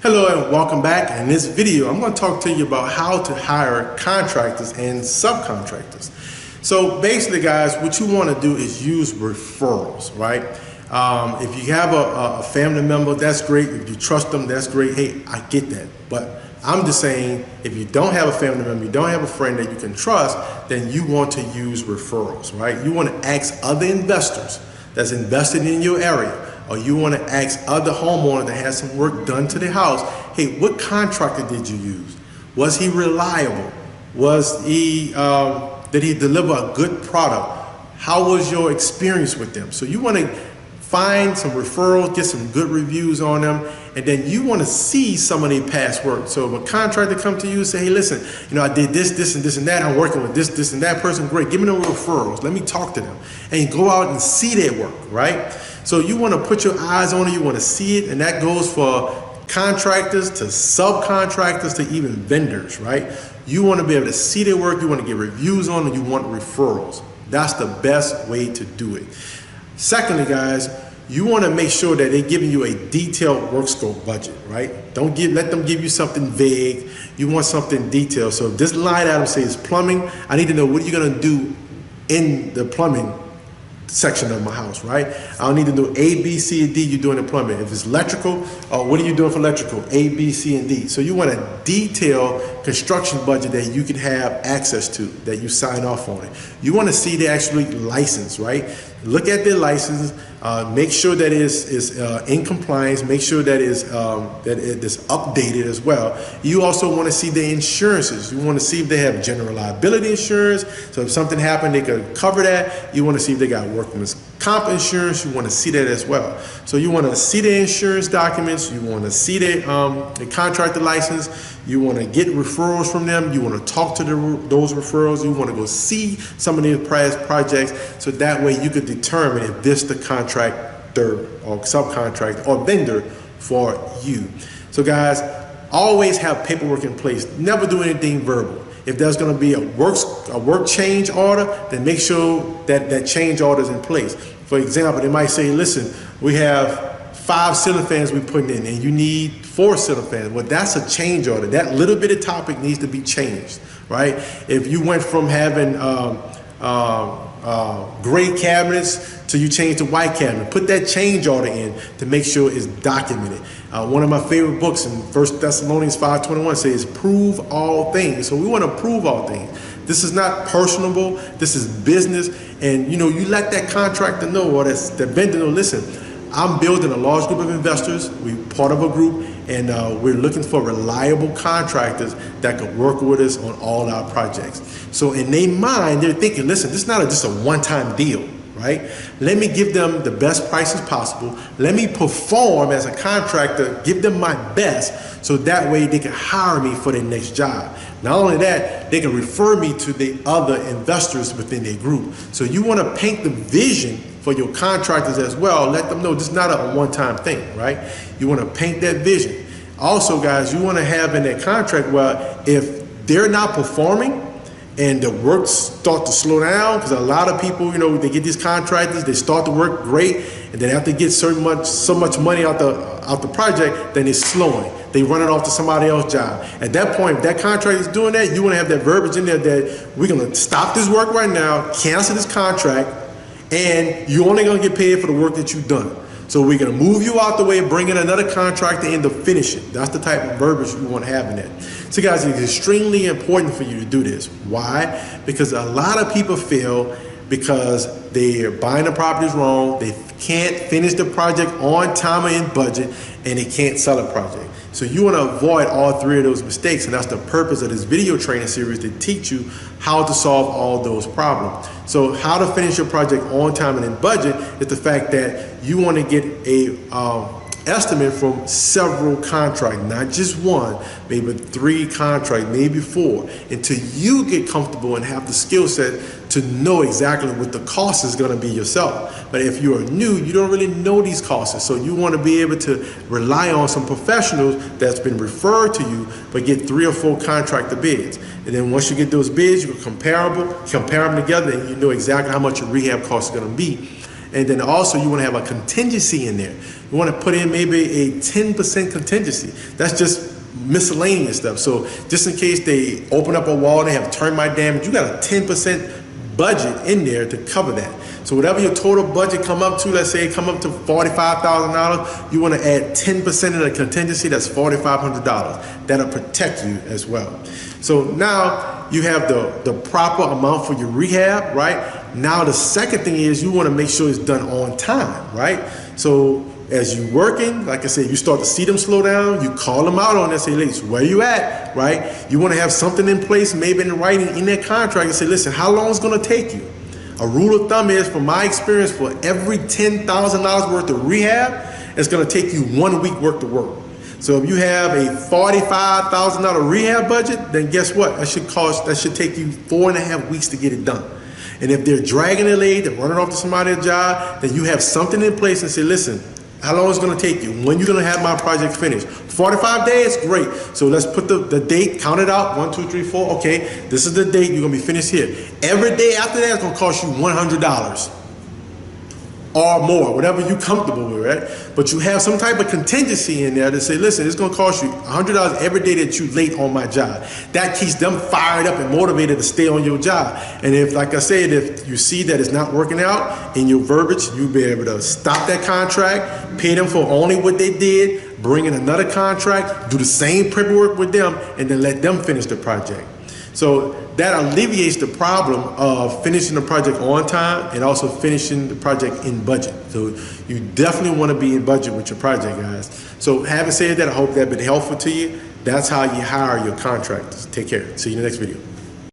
Hello and welcome back. In this video, I'm going to talk to you about how to hire contractors and subcontractors. So basically, guys, what you want to do is use referrals, right? If you have a family member, that's great. If you trust them, that's great. Hey, I get that. But I'm just saying, if you don't have a family member, you don't have a friend that you can trust, then you want to use referrals, right? You want to ask other investors that's invested in your area, or you want to ask other homeowners that has some work done to their house, hey, what contractor did you use? Was he reliable? Was he, did he deliver a good product? How was your experience with them? So you want to find some referrals, get some good reviews on them, and then you want to see some of their past work. So if a contractor comes to you and say, hey, listen, I did this, this, and this, and that. I'm working with this, and that person. Great. Give me them referrals. Let me talk to them. And you go out and see their work, right? So you want to put your eyes on it. You want to see it. And that goes for contractors to subcontractors to even vendors, right? You want to be able to see their work. You want to get reviews on it. You want referrals. That's the best way to do it. Secondly, guys, you want to make sure that they're giving you a detailed work scope budget, right? Let them give you something vague. You want something detailed. So if this line item says plumbing, I need to know what you're going to do in the plumbing section of my house, right? I'll need to know A, B, C, and D you're doing in plumbing. If it's electrical, what are you doing for electrical? A, B, C, and D. So you want a detailed construction budget that you can have access to, that you sign off on it. You want to see they actually licensed, right? Look at their license, make sure that it is in compliance, make sure that it is updated as well. You also want to see their insurances. You want to see if they have general liability insurance, so if something happened, they could cover that. You want to see if they got workman's comp insurance. You want to see that as well. So you want to see their insurance documents. You want to see their contractor license. You want to get referrals from them. You want to talk to those referrals. You want to go see some of their past projects, so that way you could determine if this is the contractor or subcontractor or vendor for you. So guys, always have paperwork in place. Never do anything verbal. If there's going to be a work change order, then make sure that that change order is in place. For example, they might say, listen, we have 5 ceiling fans we're putting in and you need 4 ceiling fans. Well, that's a change order. That little bit of topic needs to be changed, right? If you went from having gray cabinets to you change to white cabinet, put that change order in to make sure it's documented. One of my favorite books in 1 Thessalonians 5:21 says, prove all things. So we want to prove all things. This is not personable. This is business. And you let that contractor know, or that vendor know, listen, I'm building a large group of investors. We're part of a group, and we're looking for reliable contractors that can work with us on all our projects. So in their mind, they're thinking, listen, this is not just a one-time deal, right? Let me give them the best prices possible. Let me perform as a contractor, give them my best, so that way they can hire me for their next job. Not only that, they can refer me to the other investors within their group. So you want to paint the vision for your contractors as well. Let them know this is not a one-time thing, right? You want to paint that vision. Also, guys, you want to have in that contract where if they're not performing and the work start to slow down, because a lot of people, they get these contractors, they start to work great, and then after they get so much money out the project, then it's slowing. They run it off to somebody else's job. At that point, if that contractor is doing that, you want to have that verbiage in there that we're going to stop this work right now, cancel this contract, and you're only going to get paid for the work that you've done. So we're going to move you out the way, bring in another contractor in to finish it. That's the type of verbiage you want to have in that. So guys, it's extremely important for you to do this. Why? Because a lot of people fail because they're buying the properties wrong, they can't finish the project on time or in budget, and they can't sell a project. So you want to avoid all 3 of those mistakes, and that's the purpose of this video training series, to teach you how to solve all those problems. So how to finish your project on time and in budget is the fact that you want to get a estimate from several contracts, not just one, maybe 3 contracts, maybe 4, until you get comfortable and have the skill set to know exactly what the cost is going to be yourself. But if you are new, you don't really know these costs, so you want to be able to rely on some professionals that's been referred to you, but get 3 or 4 contractor bids. And then once you get those bids, you can compare them together, and you know exactly how much your rehab cost is going to be. And then also you want to have a contingency in there. You want to put in maybe a 10% contingency. That's just miscellaneous stuff. So just in case they open up a wall, they have termite damage, you got a 10% budget in there to cover that. So whatever your total budget come up to, let's say it come up to $45,000, you want to add 10% of the contingency, that's $4,500. That'll protect you as well. So now you have the proper amount for your rehab, right? Now the second thing is you want to make sure it's done on time, right? So as you're working, like I said, you start to see them slow down, you call them out on that, say, listen, where you at, right? You want to have something in place, maybe in writing in that contract, and say, listen, how long is it going to take you? A rule of thumb is, from my experience, for every $10,000 worth of rehab, it's going to take you 1 week worth of work. So if you have a $45,000 rehab budget, then guess what? That should take you 4.5 weeks to get it done. And if they're dragging their leg, they're running off to somebody's job, then you have something in place and say, listen, how long is it going to take you? When you're going to have my project finished? 45 days? Great. So let's put the date, count it out, 1, 2, 3, 4. Okay, this is the date, you're going to be finished here. Every day after that is going to cost you $100 or more, whatever you're comfortable with, right? But you have some type of contingency in there to say, listen, it's going to cost you $100 every day that you're late on my job. That keeps them fired up and motivated to stay on your job. And if, like I said, if you see that it's not working out in your verbiage, you'll be able to stop that contract, pay them for only what they did, bring in another contract, do the same paperwork with them, and then let them finish the project. So that alleviates the problem of finishing the project on time and also finishing the project in budget. So you definitely want to be in budget with your project, guys. So having said that, I hope that's been helpful to you. That's how you hire your contractors. Take care. See you in the next video.